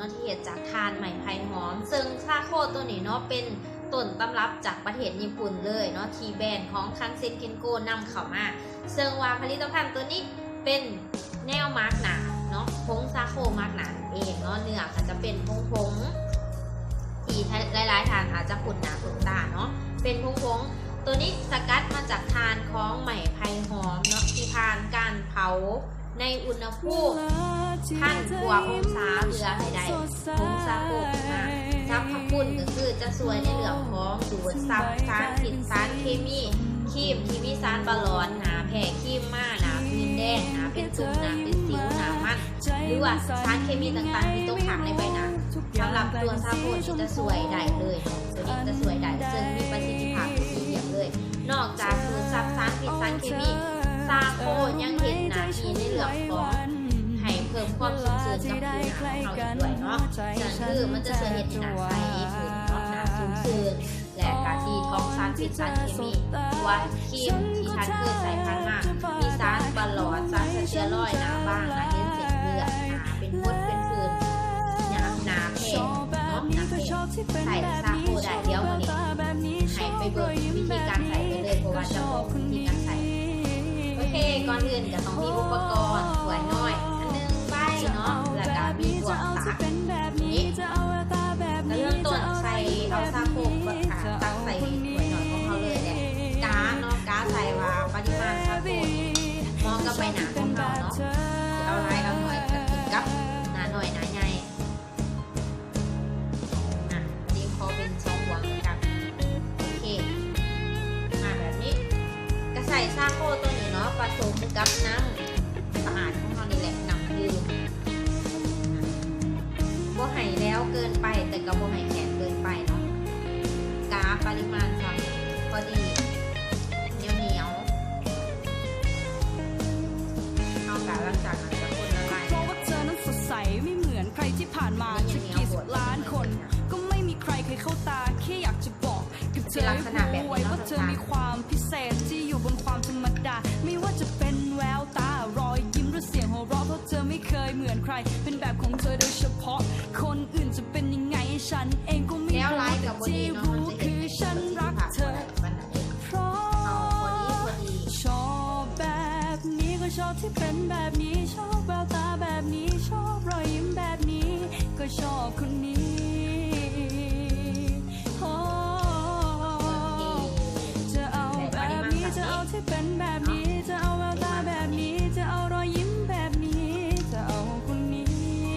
เนาะที่เฮ็ดจากถ่านไม้ไผ่หอมซึ่งซาโคตัวนี้เนาะเป็นต้นตำรับจากประเทศญี่ปุ่นเลยเนาะที่แบรนด์ของคันเซ็นเคนโกนำเข้ามาซึ่งว่าผลิตภัณฑ์ตัวนี้เป็นแนวมาร์กหนาเนาะผงซาโคมาร์กหนาเองเนาะเนื้อก็จะเป็นผงที่หลายๆทานอาจจะขุ่นหนาขุ่นตาเนาะเป็นผงตัวนี้สกัดมาจากถ่านของไม้ไผ่หอมเนาะที่ผ่านการเผาในอุณหภูมิ1,000 กว่าองศาเพื่อให้ได้ผงซาโคมาซับผักปุ่นก็คือจะช่วยในเรื่องของดูดซับสารพิษสารเคมีครีมที่มีสารบาลอนหนาแผ่ครีมมาหนาพื้นแดงหนาเป็นตุ่มหนาเป็นสิวหนามันหรือว่าสารเคมีต่างๆที่ตกค้างในใบหน้าสำหรับตัวซาโคที่จะช่วยได้เลยตัวนี้จะช่วยได้ซึ่งมีประสิทธิภาพที่เยี่ยมเลยนอกจากดูดซับสารพิษสารเคมีซาโคยังเห็นหน้าที่ในเรื่องของให้เพิ่มความชุ่มชื้นกับผิวหน้าของเราด้วยเนาะนั่นคือมันจะช่วยเห็นหน้าใสขึ้นเนาะหน้าชุ่มชื้นและการดีท็อกซ์สารพิษสารเคมีว่าครีมที่ท่านเคยใส่ผ่านมามีสารบาลอนสารสเตียรอยด์หนาบ้างหนาเห็นเส้นเลือดหนาเป็นมดเป็นผื่นหนาแผ่เนาะหนาแผ่ใส่ซาโคได้เดี๋ยววันนี้ให้ไปเบิร์วิธีการใส่ไปเลยเพราะว่าจะบอกวิธีการใส่โอเคก่อนอื่นจะต้องมีอุปกรณ์ถ้วยน้อยอันนึงใบเนาะแล้วก็มีบวกสากนี้แล้วเริ่มต้นใส่เอาซาโคก็ตักใส่ถ้วยน้อยของเขาเลยแหละกาเนาะกาใส่ว่าปริมาณซาโคมองกับใบหนาของเขาเนาะจะเอาไรเอาหน่อยกับหนาหน่อยหนาใหญ่นี่เขาเป็น2 หัวเหมือนกันโอเคมาแบบนี้ก็ใส่ซาโคตัวนี้เนาะผสมกับน้ำสะอาดของเขานี่แหละน้ำดื่มบ่ให้แล้วเกินไปแต่ก็บ่ให้แข็งเกินไปเนาะกาปริมาณพอดีเหนียวเอากาหลังจากนั้นจะคนละลายเพราะว่าเธอนั้นสดใสไม่เหมือนใครที่ผ่านมาจะกี่สิบล้านคนก็ไม่มีใครเคยเข้าตาแค่อยากจะบอกกับเธอให้รู้ไว้ว่าเธอมีความพิเศษที่อยู่บนความธรรมดาไม่ว่าจะเป็นแววตารอยยิ้มหรือเสียงหัวเราะเพราะเธอไม่เคยเหมือนใครเป็นแบบของเธอโดยเฉพาะคนอื่นจะเป็นยังไงฉันเองก็ไม่รู้แต่ที่รู้คือฉันรักเธอเพราะชอบแบบนี้ก็ชอบที่เป็นแบบนี้ชอบแววตาแบบนี้ชอบรอยยิ้มแบบนี้ก็ชอบคนนี้จะเอาแบบนี้จะเอาที่เป็นแบบนี้จะเอาแววตาแบบนี้จะเอารอยยิ้มแบบนี้จะเอาคนนี้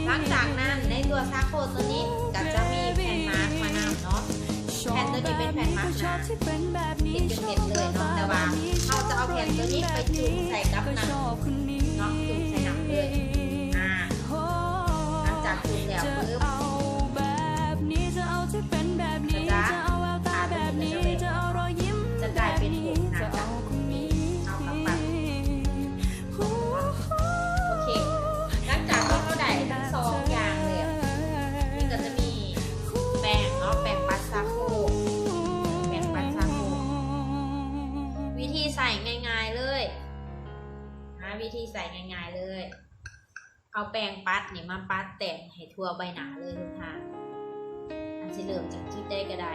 หลังจากนั้นในตัวซาโคตัวนี้ก็จะมีแผ่นมาร์กมานำเนาะแผ่นตัวนี้เป็นแผ่นมาร์กหนาติดเป็นเม็ดเลยเนาะแต่ว่าเราจะเอาแผ่นตัวนี้ไปจุ่มใส่กับน้ำเนาะจุ่มใส่น้ำเลยหลังจากจุ่มแล้วปึ๊บจะกลายเป็นผงหนาเอากลับปัดโอเคหลังจากที่เขาได้ทั้ง2 อย่างเลยนี่ก็จะมีแป้งเนาะแป้งปัดซาโควิธีใส่ง่ายๆเลยวิธีใส่ง่ายๆเลยเอาแป้งปัดนี่มาปัดแต่งให้ทั่วใบหน้าเลยทุกท่านอันที่เริ่มจากจุดได้ก็ได้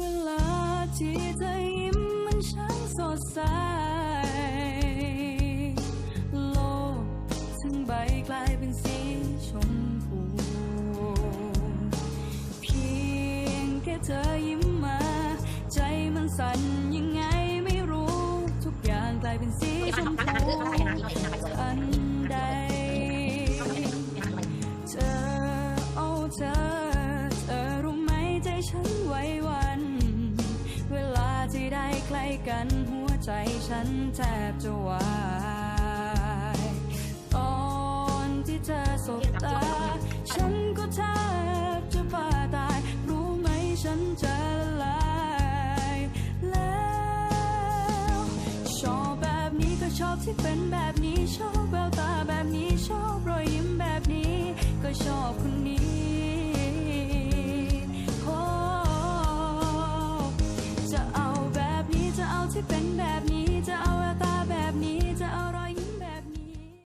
เวลาที่เธอยิ้มมันช่างสดใสโลกทั้งใบกลายเป็นสีชมพูเพียงแค่เธอยิ้มมาใจมันสั่นยังไงไม่รู้ทุกอย่างกลายเป็นสีชมพูอันใดเธอรู้ไหมใจฉันไหวหวั่นเวลาที่ได้ใกล้กันหัวใจฉันแทบจะวายตอนที่เธอสบตาฉันก็แทบจะ บ้าตายรู้ไหมฉันจะละลายแล้ว ชอบที่เป็นแบบนี้ชอบแววตาแบบนี้ชอบรอยยิ้มแบบนี้ก็ชอบคนนี้โอ้จะเอาแบบนี้จะเอาที่เป็นแบบ